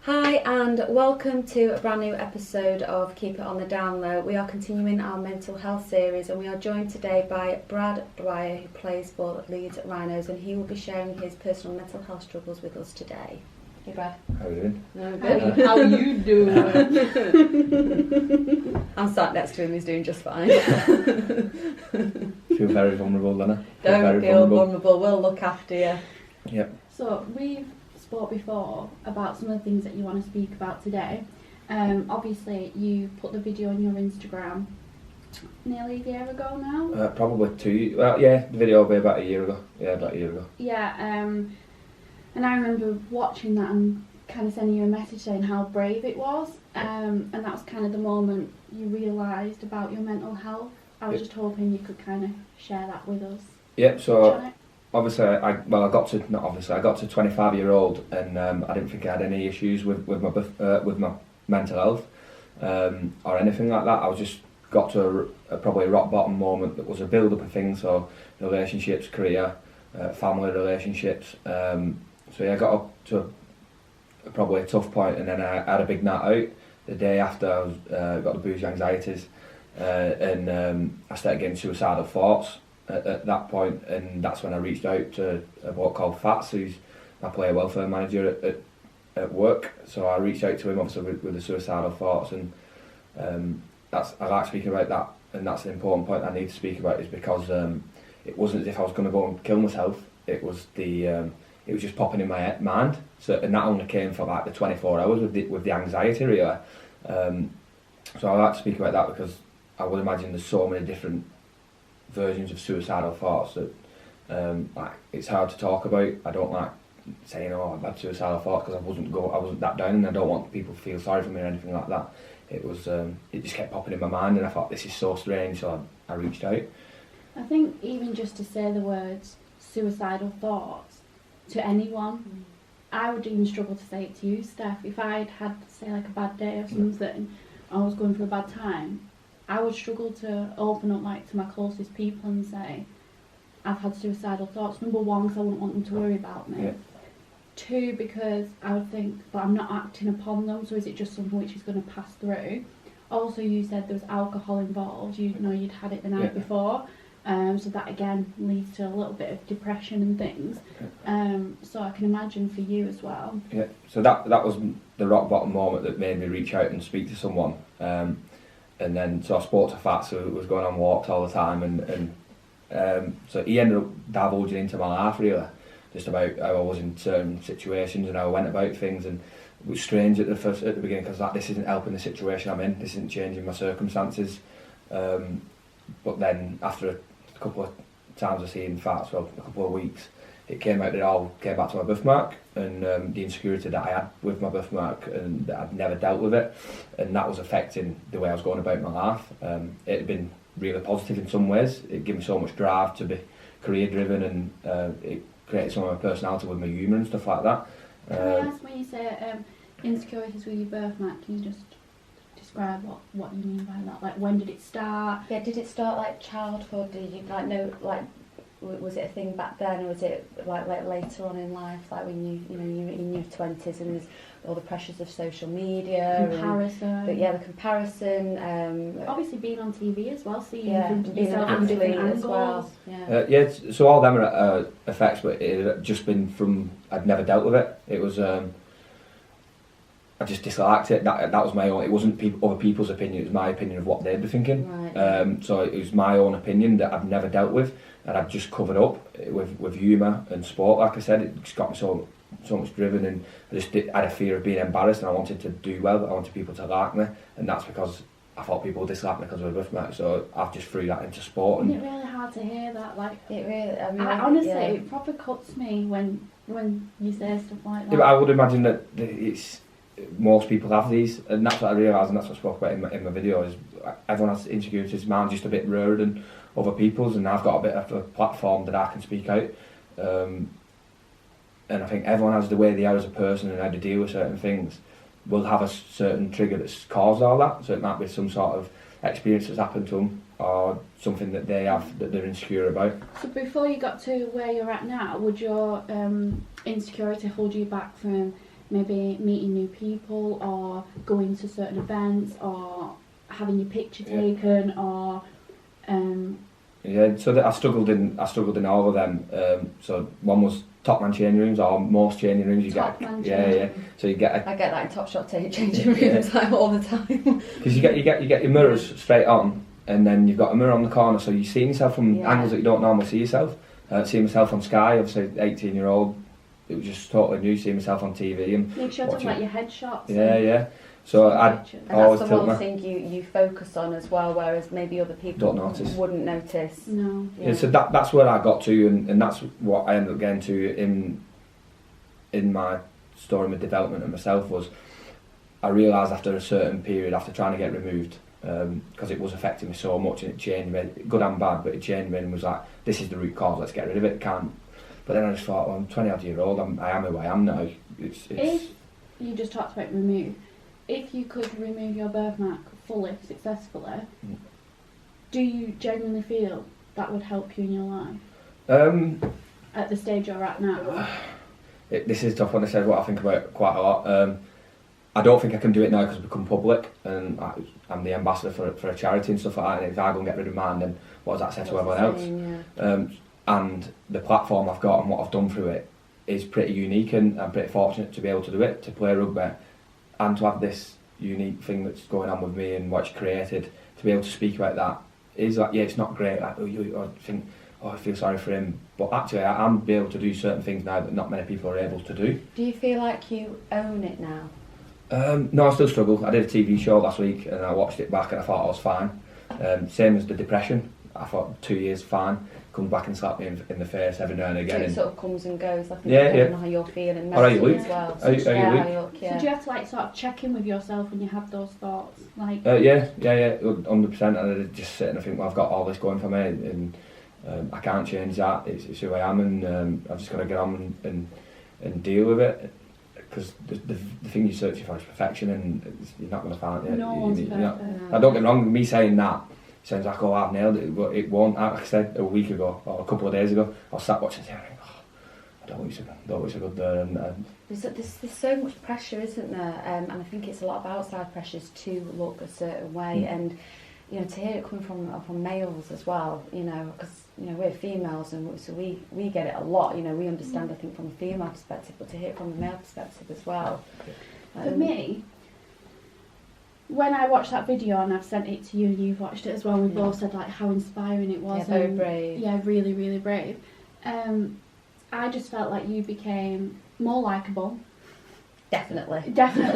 Hi and welcome to a brand new episode of Keep It On The Down Low. We are continuing our mental health series and we are joined today by Brad Dwyer, who plays for Leeds Rhinos, and he will be sharing his personal mental health struggles with us today. Hey Brad. How are you doing? No, good. How you doing? I'm sat next to him, he's doing just fine. Feel very vulnerable, don't I? Don't feel vulnerable, we'll look after you. Yep. So we've spoke before about some of the things that you want to speak about today. Obviously you put the video on your Instagram nearly a year ago now. Probably 2. Well, yeah, the video will be about a year ago. Yeah, about a year ago. Yeah, and I remember watching that and kind of sending you a message saying how brave it was, and that was kind of the moment you realised about your mental health. I was just hoping you could kind of share that with us. Yep. So obviously, I got to 25-year-old, and I didn't think I had any issues with my mental health or anything like that. I was just got to probably a rock bottom moment that was a build up of things, so relationships, career, family relationships. So yeah, I got up to probably a tough point, and then I had a big night out the day after. I was, got the boozy anxieties, and I started getting suicidal thoughts at that point, and that's when I reached out to a bloke called Fats, who's my player welfare manager at work. So I reached out to him obviously with the suicidal thoughts, and I like speaking about that, and that's an important point I need to speak about, is because it wasn't as if I was going to go and kill myself. It was it was just popping in my mind. So, and that only came for like the 24 hours with the anxiety really. So I like to speak about that because I would imagine there's so many different versions of suicidal thoughts that like it's hard to talk about. I don't like saying, oh, I've had suicidal thoughts, because I wasn't that down, and I don't want people to feel sorry for me or anything like that. It was it just kept popping in my mind, and I thought, this is so strange, so I reached out. I think even just to say the words suicidal thoughts to anyone, I would even struggle to say it to you, Steph. If I'd had, say, like a bad day or something, I was going through a bad time, I would struggle to open up like to my closest people and say, I've had suicidal thoughts. Number one, because I wouldn't want them to worry about me. Yeah. Two, because I would think, but I'm not acting upon them, so is it just something which is going to pass through? Also, you said there was alcohol involved. You know, you'd had it the night before. So that again leads to a little bit of depression and things. So I can imagine for you as well. Yeah. So that was the rock bottom moment that made me reach out and speak to someone. And then so I spoke to Fats, who was going on walks all the time, and so he ended up divulging into my life really, just about how I was in certain situations and how I went about things. And it was strange at the beginning, because this isn't helping the situation I'm in. This isn't changing my circumstances. But then after a couple of times of seeing Fats, well, a couple of weeks, it came out that it all came back to my birthmark, and the insecurity that I had with my birthmark, and that I'd never dealt with it, and that was affecting the way I was going about my life. It had been really positive in some ways. It gave me so much drive to be career driven, and it created some of my personality with my humour and stuff like that. Can I ask, when you say insecurities with your birthmark, can you just describe what you mean by that? Like, when did it start? Yeah, did it start like childhood? Did you know, was it a thing back then, or was it like later on in life, like when you're in your 20s and there's all the pressures of social media, comparison? The comparison. Obviously being on TV as well, seeing being an athlete as well. Yeah. So all them are effects, but it had just been from, I'd never dealt with it. It was I just disliked it. That was my own. It wasn't other people's opinion. It was my opinion of what they'd be thinking. Right. So it was my own opinion that I've never dealt with, and I've just covered up with humour and sport. Like I said, it just got me so much driven, and I had a fear of being embarrassed, and I wanted to do well. I wanted people to like me, and that's because I thought people would dislike me because of a birthmark. So I've just threw that into sport. Isn't it really hard to hear that? Like, it really. I mean, honestly, it proper cuts me when you say stuff like that. Yeah, but I would imagine that it's. Most people have these, and that's what I realised, and that's what I spoke about in my video, is everyone has insecurities. Mine's just a bit rarer than other people's, and I've got a bit of a platform that I can speak out, and I think everyone has the way they are as a person and how to deal with certain things. Will have a certain trigger that's caused all that, so it might be some sort of experience that's happened to them, or something that they have that they're insecure about. So before you got to where you're at now, would your insecurity hold you back from maybe meeting new people or going to certain events or having your picture taken or so that I struggled in all of them. So one was top man changing rooms, or most changing rooms you Top get. man Yeah. So you get. I get that in Top Shop changing rooms like all the time. Because you get your mirrors straight on, and then you've got a mirror on the corner, so you're seeing yourself from angles that you don't normally see yourself. Seeing myself on Sky, obviously 18-year-old, it was just totally new. Seeing myself on TV and make sure to like your headshots. Yeah. So and that's the one thing you focus on as well, whereas maybe other people wouldn't notice. No. Yeah. So that's where I got to, and that's what I ended up getting to in my story, my development of myself, was I realised after a certain period, after trying to get removed, because it was affecting me so much, and it changed me, good and bad, but it changed me and was like, this is the root cause, let's get rid of it. But then I just thought, well, I'm 20 odd year old, I am who I am now. If you just talked about remove, if you could remove your birthmark fully, successfully, do you genuinely feel that would help you in your life? At the stage you're at now? This is a tough one. I said what I think about it quite a lot. I don't think I can do it now because I've become public, and I'm the ambassador for a charity and stuff like that, and if I go and get rid of mine, then what does that say to everyone else? And the platform I've got and what I've done through it is pretty unique, and I'm pretty fortunate to be able to do it, to play rugby, and to have this unique thing that's going on with me and what's created, to be able to speak about that is like, it's not great, like, I think, I feel sorry for him, but actually I'm able to do certain things now that not many people are able to do. Do you feel like you own it now? No, I still struggle. I did a TV show last week and I watched it back and I thought I was fine. Same as the depression. I thought 2 years fine. Comes back and slaps me in the face every now and again. So it sort of comes and goes. I think I don't know how you're feeling mentally as well. Are you So do you have to like sort of check in with yourself when you have those thoughts? Like 100%. And I just sit and I think, well, I've got all this going for me, and I can't change that. It's who I am, and I've just got to get on and deal with it. Because the thing you're searching for is perfection, and you're not going to find it. No one's perfect. Now, don't get me wrong, me saying that sounds like, oh, I've nailed it, but it won't. Like I said a week ago, or a couple of days ago, I was sat watching TV and I think, I don't wish I could there. And there's so much pressure, isn't there? And I think it's a lot of outside pressures to look a certain way, and to hear it coming from males as well, because we're females, and so we get it a lot. We understand, I think, from a female perspective, but to hear it from a male perspective as well. For me, when I watched that video, and I've sent it to you and you've watched it as well, we both said like how inspiring it was. Yeah, very brave. Yeah, really, really brave. I just felt like you became more likeable. Definitely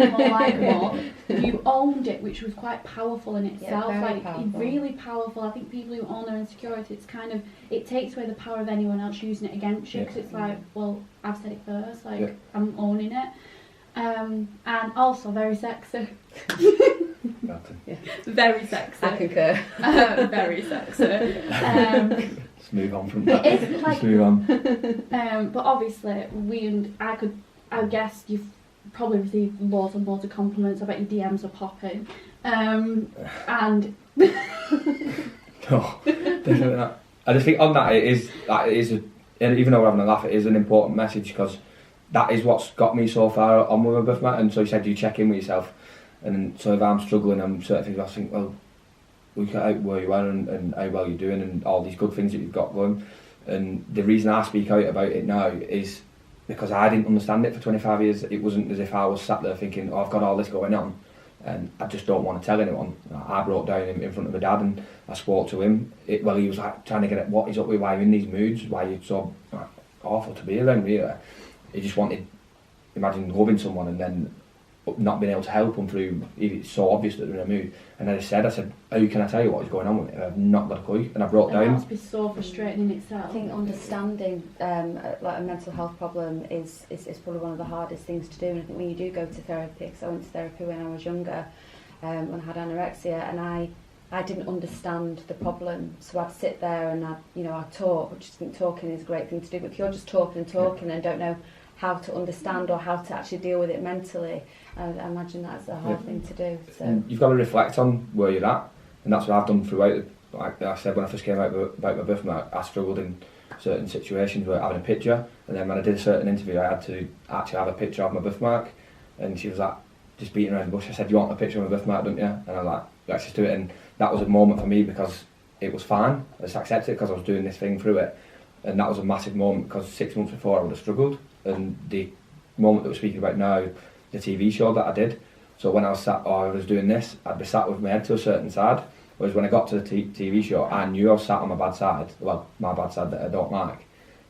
more likeable. You owned it, which was quite powerful in itself. Yeah, like powerful. Really powerful. I think people who own their insecurity, it takes away the power of anyone else using it against you, because it's like, well, I've said it first, like I'm owning it. And also very sexy. Very sexy. I concur. Very sexy. Let's move on from that. Let's move on. But obviously, I guess you've probably received loads and loads of compliments. I bet your DMs are popping. And no, definitely not. I just think on that it is even though we're having a laugh, it is an important message, because that is what's got me so far on with my birthmark. And so you said you check in with yourself, and so if I'm struggling, I'm certain things, I think, well, look at where you are and how well you're doing and all these good things that you've got going. And the reason I speak out about it now is because I didn't understand it for 25 years. It wasn't as if I was sat there thinking, oh, I've got all this going on and I just don't want to tell anyone. I broke down in front of my dad and I spoke to him. He was like trying to get at what is up with, why you're in these moods, why you're so awful to be around, really. He just wanted, imagine loving someone and then not being able to help them through, it's so obvious that they're in a mood. And I said, how can I tell you what is going on with me? I've not got a clue. And I broke down. That must be so frustrating in itself. I think understanding like a mental health problem is probably one of the hardest things to do. And I think when you do go to therapy, because I went to therapy when I was younger, when I had anorexia, and I didn't understand the problem, so I'd sit there and I'd talk, which I think talking is a great thing to do, but if you're just talking and don't know how to understand or how to actually deal with it mentally, I imagine that's a hard thing to do. So you've got to reflect on where you're at, and that's what I've done throughout. Like I said, when I first came out about my birthmark, I struggled in certain situations where having a picture, and then when I did a certain interview, I had to actually have a picture of my birthmark, and she was like, just beating around the bush. I said, "Do you want a picture of my birthmark, don't you?" And I was like, "Let's just do it." And that was a moment for me because it was fine. I just accepted it because I was doing this thing through it, and that was a massive moment because 6 months before I would have struggled. And the moment that we're speaking about now, the TV show that I did. So when I was sat or I was doing this, I'd be sat with my head to a certain side. Whereas when I got to the TV show, I knew I was sat on my bad side. Well, my bad side that I don't like.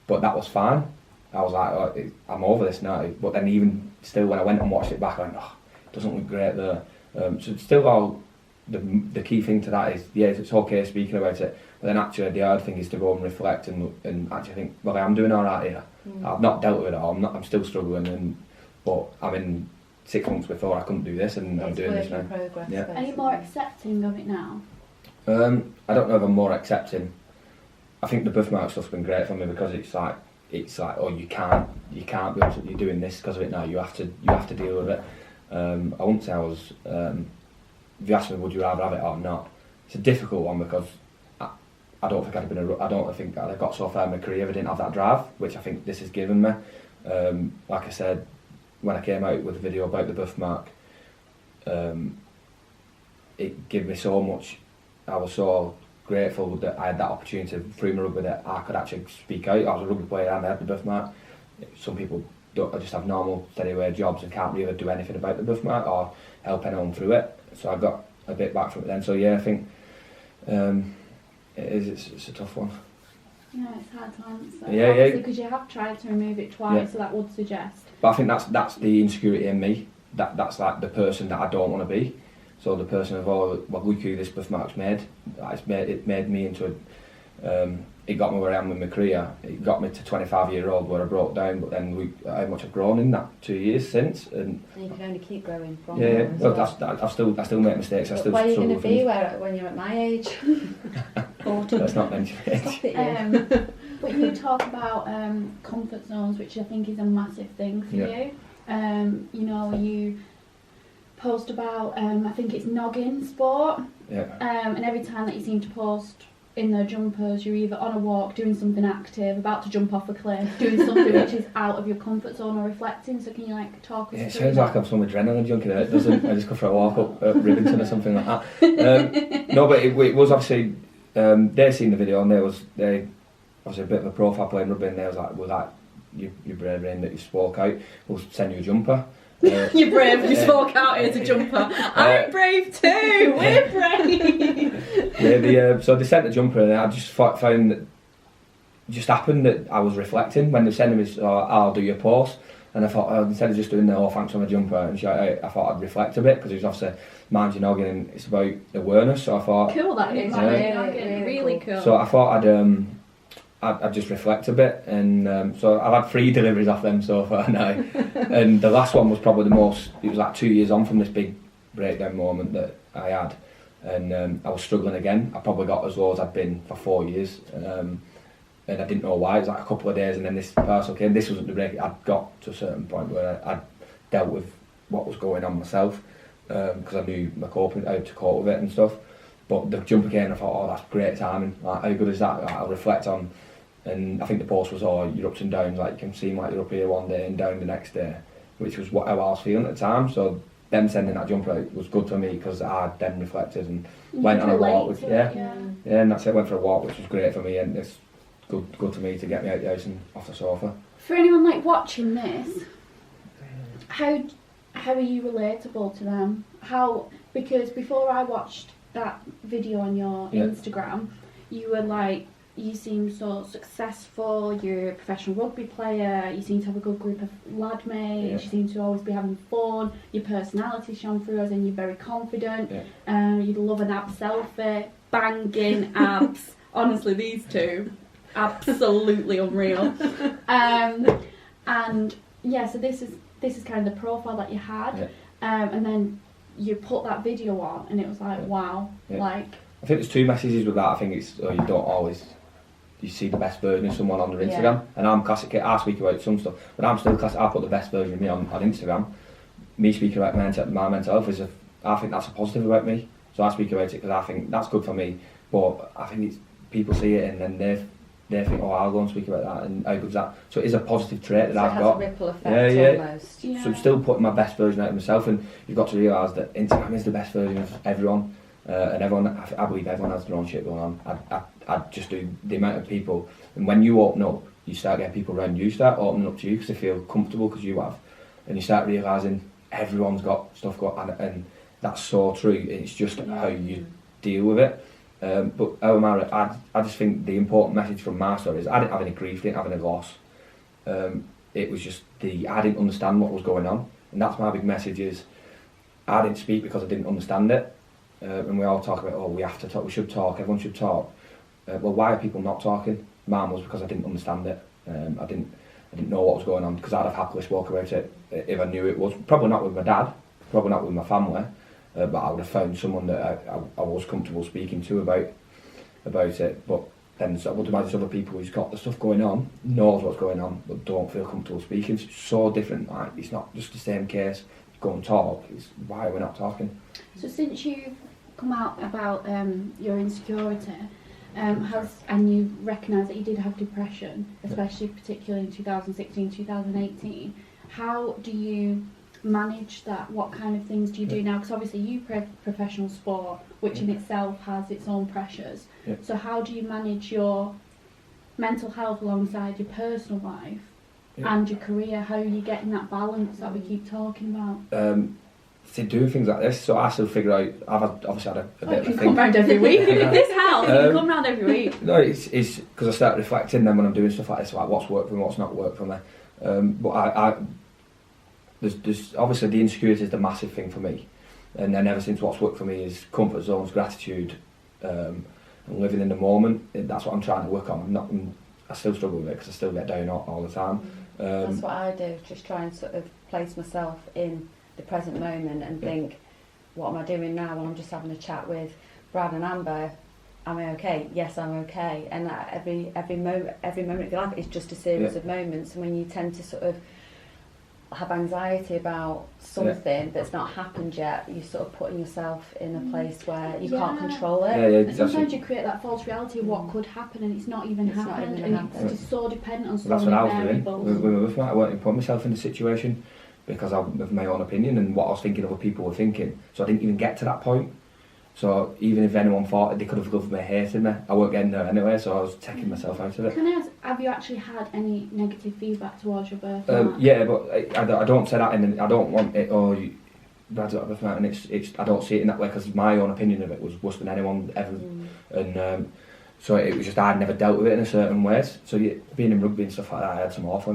But that was fine. I was like, oh, I'm over this now. But then even still, when I went and watched it back, I went, oh, it doesn't look great there. So it's still all, the key thing to that is, yeah, it's okay speaking about it. But then actually the hard thing is to go and reflect and actually think, well, I'm doing all right here. I've not dealt with it all. I'm still struggling. But I'm in 6 months before I couldn't do this, and I'm doing this now. Progress, yeah. Are you more accepting of it now? I don't know if I'm more accepting. I think the birthmark stuff's been great for me because it's like oh, you can't be able to, you're doing this because of it now. You have to deal with it. I wouldn't say I was. If you ask me, would you rather have it or not? It's a difficult one because I don't think I'd have got so far in my career if I didn't have that drive, which I think this has given me. Like I said, when I came out with a video about the birthmark, it gave me so much. I was so grateful that I had that opportunity through my rugby that I could actually speak out. I was a rugby player and I had the birthmark. Some people don't just have normal steady wage jobs and can't really do anything about the birthmark or help anyone through it. So I got a bit back from it then. So yeah, I think it's a tough one. Yeah, it's hard to answer. Yeah, because you have tried to remove it twice, yeah. so that would suggest. But I think that's the insecurity in me. That's like the person that I don't want to be. So the person of all, well, look who this birthmark's made. It made me into it got me where I am with my career. It got me to 25-year-old where I broke down. But then look how much I've grown in that 2 years since. And you can only keep growing from yeah, there. Well, I still make mistakes. But I still where are you going to be things. when you're at my age? 40. Let's not mention it. Stop it, yeah. But you talk about comfort zones, which I think is a massive thing for you. You know, you post about, I think it's noggin sport. Yeah. And every time that you seem to post in their jumpers, you're either on a walk, doing something active, about to jump off a cliff, doing something which is out of your comfort zone or reflecting. So can you like talk us through it sounds like I'm some adrenaline junkie there. It doesn't. I just go for a walk up Rivington or something like that. No, but it was obviously they seen the video and they obviously a bit of a profile playing rugby and they was like, you're brave in that you spoke out. We'll send you a jumper. You're brave and you spoke out as a jumper. I'm brave too. We're brave. Yeah, so they sent the jumper and I just found that it just happened that I was reflecting when they sent me, I'll do your post. And I thought, instead of just doing the thanks for my jumper and shout out, I thought I'd reflect a bit because it was obviously mind your noggin and it's about awareness. So I thought, cool, that is really cool. So I thought I'd just reflect a bit, and so I've had 3 deliveries off them so far now. And the last one was probably the most. It was like 2 years on from this big breakdown moment that I had, and I was struggling again. I probably got as low as I'd been for 4 years, and I didn't know why. It was like a couple of days, and then this parcel came. This wasn't the break. I'd got to a certain point where I'd dealt with what was going on myself, because I knew how to cope with it and stuff. But the jumper came and I thought, oh, that's great timing. Like, how good is that? Like, I'll reflect on. And I think the post was, your ups and downs, like you can seem like you're up here one day and down the next day, which was how I was feeling at the time. So them sending that jumper out was good for me because I then reflected and went on a walk. Yeah, and that's it. Went for a walk, which was great for me, and it's good for me to get me out the house and off the sofa. For anyone like watching this, how are you relatable to them? Because before I watched that video on your Instagram, you were like, you seem so successful, you're a professional rugby player, you seem to have a good group of lad mates, you seem to always be having fun, your personality shone through as in you're very confident, you'd love an ab selfie, banging abs, honestly these two, absolutely unreal. And yeah, so this is kind of the profile that you had, and then you put that video on and it was like, wow, like... I think there's 2 messages with that. I think it's, you don't always... You see the best version of someone on their Instagram, and I'm classic. I speak about some stuff, but I'm still classic. I put the best version of me on Instagram. Me speaking about my mental health is I think that's a positive about me. So I speak about it because I think that's good for me. But I think it's people see it and then they think, oh, I'll go and speak about that, and how good's that? So it is a positive trait that So I've it has got. a ripple effect almost. Yeah. So I'm still putting my best version out of myself, and you've got to realise that Instagram is the best version of everyone, and everyone. I believe everyone has their own shit going on. I just do the amount of people, and when you open up, you start getting people around you start opening up to you because they feel comfortable because you have, and you start realising everyone's got stuff going, and that's so true. It's just how you deal with it. But I just think the important message from my story is I didn't have any grief, didn't have any loss. It was just I didn't understand what was going on, and that's my big message is I didn't speak because I didn't understand it. And we all talk about, oh, we have to talk, we should talk, everyone should talk. Well, why are people not talking? Mine was because I didn't understand it. I didn't know what was going on, because I'd have happily spoke about it if I knew it was. Probably not with my dad, probably not with my family, but I would have found someone that I was comfortable speaking to about it. But then I would imagine other people who's got the stuff going on, knows what's going on, but don't feel comfortable speaking. It's so different. Like, it's not just the same case. Go and talk. It's why are we not talking? So since you've come out about your insecurity, and you recognise that you did have depression, especially particularly in 2016, 2018, how do you manage that? What kind of things do you do now? Because obviously you play professional sport, which in itself has its own pressures. Yeah. So how do you manage your mental health alongside your personal life and your career? How are you getting that balance that we keep talking about? To do things like this, so I still figure out. I've obviously had a bit of a You thing. come round every week. This house, you come round every week. No, it's because I start reflecting then when I'm doing stuff like this, like what's worked for me, what's not worked for me. But there's obviously the insecurity is the massive thing for me, and then ever since what's worked for me is comfort zones, gratitude, and living in the moment. That's what I'm trying to work on. I still struggle with it because I still get down all the time. That's what I do. Just try and sort of place myself in the present moment and think, what am I doing now? Well, I'm just having a chat with Brad and Amber. Am I okay? Yes, I'm okay. And every moment of your life is just a series of moments. And when you tend to sort of have anxiety about something that's not happened yet, you're sort of putting yourself in a place where you can't control it. And sometimes you create that false reality of what could happen, and it's not even happened, and it's just so dependent on so many variables. That's what I was doing. I weren't put myself in the situation because of my own opinion and what I was thinking other people were thinking. So I didn't even get to that point. So even if anyone thought they could have loved me, hated me, I weren't getting there anyway, so I was taking myself out of it. Can I ask, have you actually had any negative feedback towards your birth? Yeah, but I don't say that, and I don't want it, Brad's got a birth and it's I don't see it in that way, because my own opinion of it was worse than anyone ever. And so it was just I'd never dealt with it in a certain ways. So being in rugby and stuff like that, I had some awful,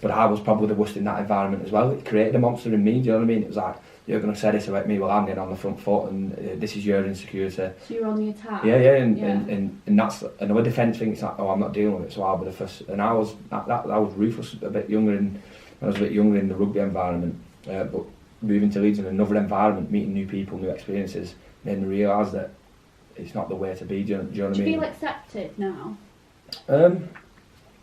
but I was probably the worst in that environment as well. It created a monster in me, do you know what I mean? It was like, you're going to say this about me, well I'm getting on the front foot, and this is your insecurity. So you're on the attack? Yeah, and that's another defence thing. It's like, oh, I'm not dealing with it, so I'll be the first. And I was ruthless a bit younger, when I was a bit younger in the rugby environment, but moving to Leeds in another environment, meeting new people, new experiences, made me realise that it's not the way to be, do you know what I mean? Do you feel accepted now?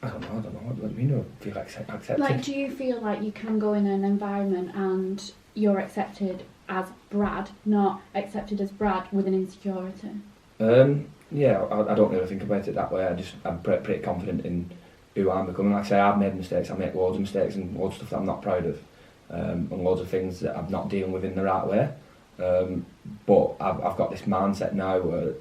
I don't know, what do you mean feel accepted? Like, do you feel like you can go in an environment and you're accepted as Brad, not accepted as Brad with an insecurity? Yeah, I don't really think about it that way. I'm pretty confident in who I'm becoming. Like I say, I've made mistakes, I make loads of mistakes and loads of stuff that I'm not proud of, and loads of things that I'm not dealing with in the right way. But I've got this mindset now where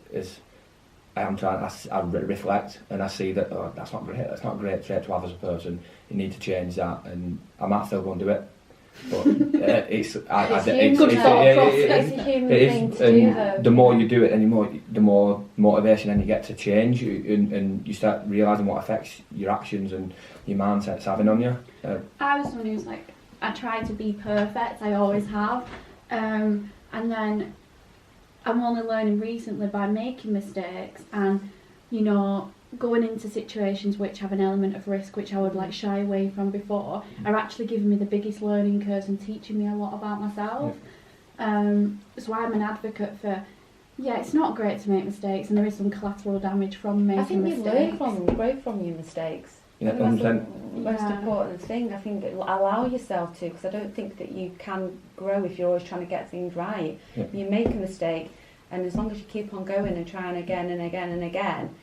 I reflect and I see that that's not great. That's not a great trait to have as a person. You need to change that, and I might still go and do it. But it's a human thing to do, though. The more you do it, the more motivation then you get to change, and you start realising what effects your actions and your mindset's having on you. I was someone who's like, I try to be perfect. I always have, and then I'm only learning recently by making mistakes and, going into situations which have an element of risk, which I would like shy away from before, are actually giving me the biggest learning curves and teaching me a lot about myself. So I'm an advocate for, it's not great to make mistakes, and there is some collateral damage from making mistakes. I think you learn from them, grow from your mistakes. Yeah, that's the most important thing. I think allow yourself to, because I don't think that you can grow if you're always trying to get things right. Yeah. You make a mistake, and as long as you keep on going and trying again and again and again,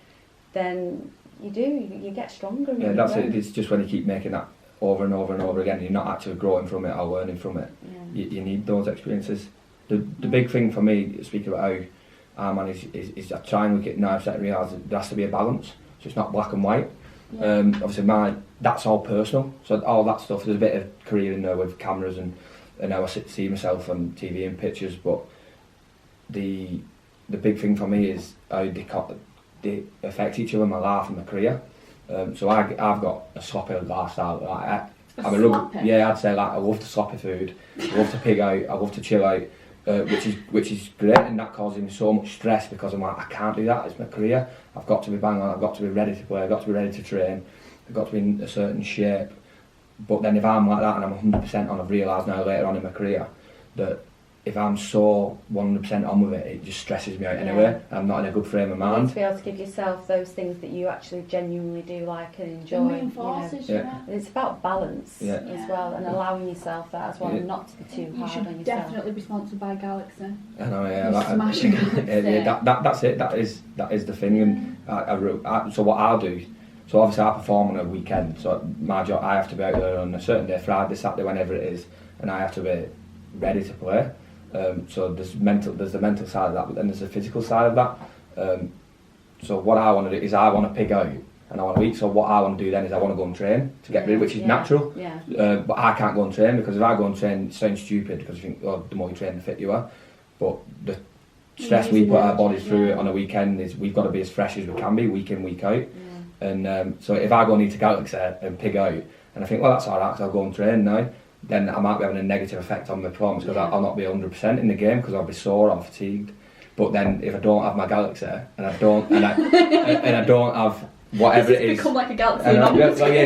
then You do. You get stronger. Yeah, that's it. It's just when you keep making that over and over and over again, you're not actually growing from it or learning from it. Yeah. You need those experiences. The big thing for me, speaking about how I manage, is I try and look at it now. I've started to realise there has to be a balance, so it's not black and white. Yeah. Obviously, that's all personal. So all that stuff, there's a bit of career in there with cameras and how I see myself on TV and pictures. But the big thing for me is how they affect each other in my life and my career. So I've got a sloppy lifestyle. I'd say like I love to sloppy food, I love to pig out, I love to chill out, which is great, and that causes me so much stress because I'm like, I can't do that. It's my career. I've got to be bang on. I've got to be ready to play. I've got to be ready to train. I've got to be in a certain shape. But then if I'm like that and I'm 100% on, I've realised now later on in my career that if I'm so 100% on with it, it just stresses me out anyway. I'm not in a good frame of mind. You need to be able to give yourself those things that you actually genuinely do like and enjoy. It reinforces, And it's about balance as well, and allowing yourself that as well, and not to be too hard on yourself. You should definitely be sponsored by Galaxy. I know, Smash a Galaxy. That's it. That is the thing. And so what I'll do. So obviously I perform on a weekend. So my job, I have to be out there on a certain day, Friday, Saturday, whenever it is, and I have to be ready to play. So there's the mental side of that, but then there's the physical side of that. So what I want to do is I want to pig out and I want to eat. So what I want to do then is I want to go and train to get rid, which is natural. Yeah. But I can't go and train because if I go and train, it sounds stupid because you think, oh, the more you train, the fit you are. But the stress we put our bodies through on a weekend is we've got to be as fresh as we can be, week in, week out. And so if I go and eat a Galaxy and pig out, and I think, well, that's alright, because I'll go and train now, then I might be having a negative effect on my performance because I'll not be 100% in the game because I'll be sore, I'm fatigued. But then if I don't have my Galaxy and I don't have whatever it is, become like a Galaxy.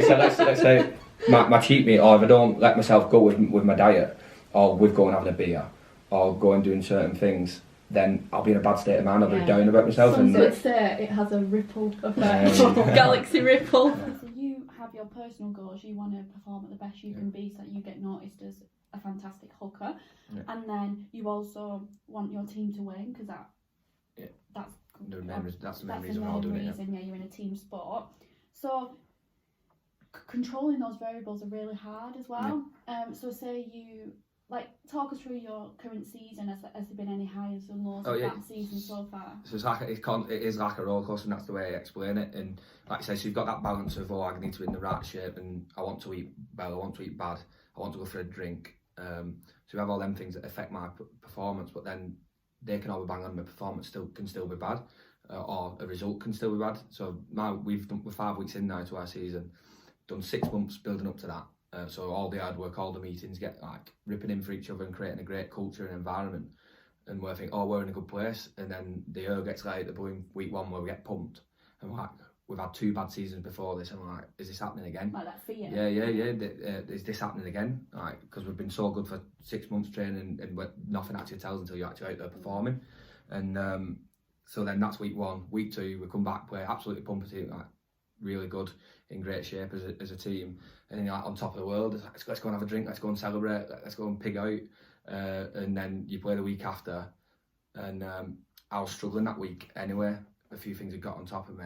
So let's say my cheat meal, or if I don't let myself go with my diet, or with going having a beer, or going doing certain things, then I'll be in a bad state of mind. I'll be down about myself. Some would say it has a ripple effect, Galaxy ripple. So you have your personal goals. You want to perform at the best you can be, so that you get noticed as a fantastic hooker, and then you also want your team to win because that's the main reason we're all doing it. Yeah, you're in a team sport. So controlling those variables are really hard as well. So say you. Talk us through your current season. Has there been any highs and lows of that season so far? So it is like a roller coaster, and that's the way I explain it. And like I say, so you've got that balance of, I need to be in the right shape, and I want to eat well, I want to eat bad, I want to go for a drink. So you have all them things that affect my performance, but then they can all be bang on. My performance can still be bad, or a result can still be bad. So we're 5 weeks in now to our season, done 6 months building up to that. So all the hard work, all the meetings, get ripping in for each other and creating a great culture and environment. And we think, we're in a good place. And then the year gets the boom, week 1 where we get pumped. And we've had 2 bad seasons before this. And I'm like, is this happening again? Like that fear. Yeah. Is this happening again? Because we've been so good for 6 months training and nothing actually tells until you're actually out there performing. And so then that's week 1. Week 2, we come back, play absolutely pumping, really good, in great shape as a team, and then you're on top of the world. Let's go and have a drink, let's go and celebrate, let's go and pig out, and then you play the week after, and I was struggling that week anyway. A few things had got on top of me,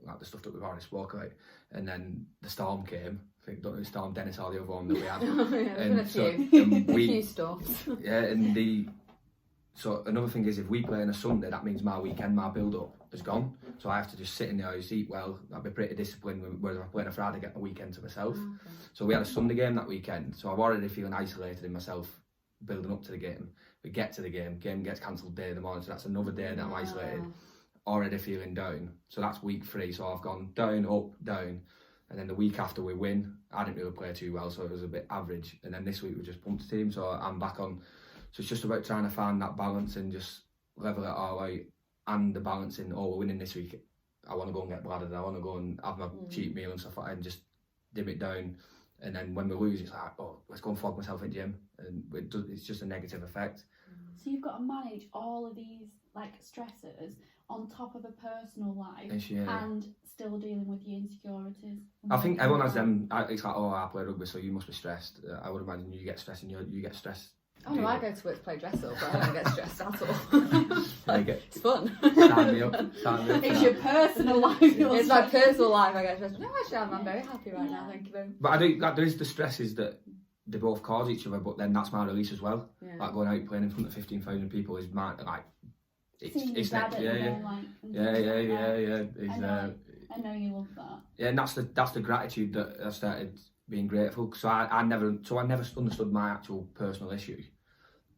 like the stuff that we've already spoke about, and then the storm came. I think, don't know the storm, Dennis, or the other one that we had. And a few storms. So another thing is, if we play on a Sunday, that means my weekend, my build-up has gone. So I have to just sit in the house, eat well, I'll be pretty disciplined, whereas if I play on a Friday, I get the weekend to myself. Okay. So we had a Sunday game that weekend, so I'm already feeling isolated in myself, building up to the game. We get to the game gets cancelled day in the morning, so that's another day that I'm isolated, already feeling down. So that's week 3, so I've gone down, up, down, and then the week after we win. I didn't really play too well, so it was a bit average, and then this week we just pumped the team, so I'm back on. So it's just about trying to find that balance and just level it all out, and the balance in, we're winning this week, I want to go and get bladdered, I want to go and have my cheat meal and stuff like that, and just dim it down. And then when we lose, it's like, let's go and flog myself in the gym, and it's just a negative effect. So you've got to manage all of these stressors on top of a personal life, and still dealing with your insecurities. I think everyone has them. It's like, I play rugby, so you must be stressed. I would imagine you get stressed, and you get stressed Oh no, I go to work to play dress up, but I don't get stressed at all. It's fun. Sign me up. It's your personal life. It's my personal life. I get stressed. No, actually, I'm very happy right now. Thank you very much. But I do. Like, there is the stresses that they both cause each other, but then that's my release as well. Yeah. Like going out playing in front of 15,000 people is my like. It's dad next. at Yeah. I know you love that. Yeah, and that's the gratitude that I started being grateful. So I never understood my actual personal issue,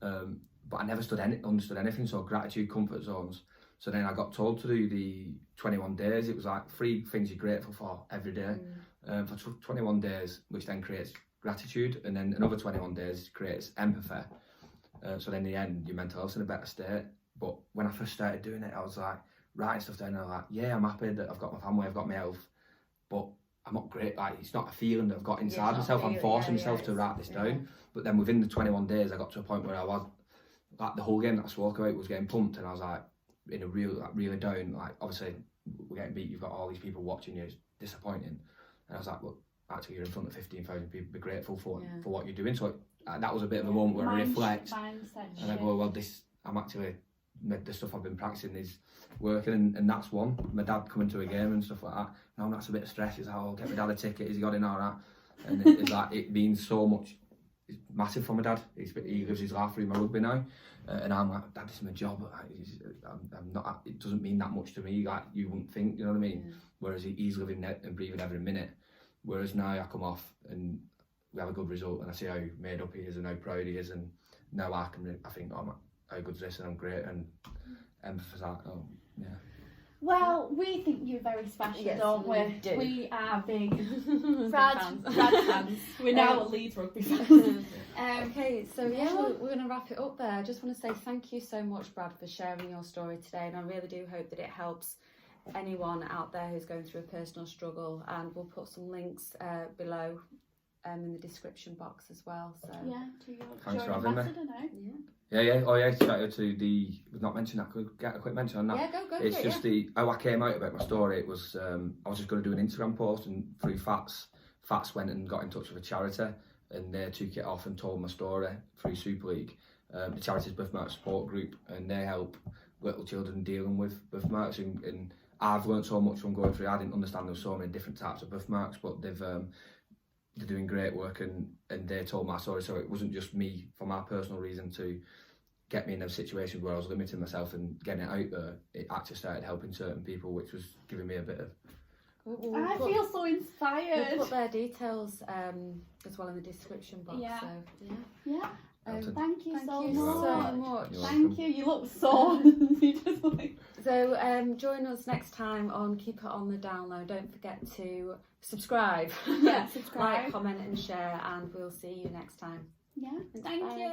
but I never understood anything. So gratitude, comfort zones. So then I got told to do the 21 days. It was like 3 things you're grateful for every day, for 21 days, which then creates gratitude, and then another 21 days creates empathy. So then in the end, your mental health's in a better state. But when I first started doing it, I was like writing stuff down, and I'm like, yeah, I'm happy that I've got my family, I've got my health, but I'm not great. Like, it's not a feeling that I've got inside myself. I'm forcing myself to write this down. But then within the 21 days, I got to a point where I was like, the whole game that I spoke about was getting pumped, and I was like in a really down. Like, obviously we're getting beat. You've got all these people watching you. It's disappointing. And I was like, well, actually, you're in front of 15,000 people. Be grateful for what you're doing. So that was a bit of a moment where I reflect, and I go, well, I'm actually. The stuff I've been practicing is working, and that's one. My dad coming to a game and stuff like that. Now that's a bit of stress. It's like, oh, get my dad a ticket. Has he got in all that? And it's like it means so much. It's massive for my dad. He lives his life through my rugby now, and I'm like, Dad, this is my job. I'm not. It doesn't mean that much to me. Like you wouldn't think, you know what I mean? Yeah. Whereas he's living and breathing every minute. Whereas now I come off and we have a good result, and I see how made up he is and how proud he is, and now I think, oh, how good's this, and I'm great, and emphasise that. Oh, yeah. Well, we think you're very special, don't we? Do. We are big Brad fans. We're now at Leeds Rugby fans. Okay, so we're going to wrap it up there. I just want to say thank you so much, Brad, for sharing your story today, and I really do hope that it helps anyone out there who's going through a personal struggle, and we'll put some links below in the description box as well. So to your thanks for having me. Yeah. Oh yeah, shout out to we've not mentioned that. Could get a quick mention on that. Yeah, go. It's just how I came out about my story. It was I was just going to do an Instagram post, and through Fats went and got in touch with a charity, and they took it off and told my story through Super League. The charity's birthmark support group, and they help little children dealing with birthmarks, and I've learned so much from going through. I didn't understand there were so many different types of birthmarks, but they're doing great work, and they told my story, so it wasn't just me for my personal reason to get me in those situations where I was limiting myself and getting it out there. It actually started helping certain people, which was giving me a bit of... I feel so inspired. We'll put their details as well in the description box. Yeah. So, Thank you so much. Thank you. You look so... So join us next time on Keep It On The Down Low. Don't forget to subscribe. Subscribe. Like, comment and share, and we'll see you next time. Yeah, thank you.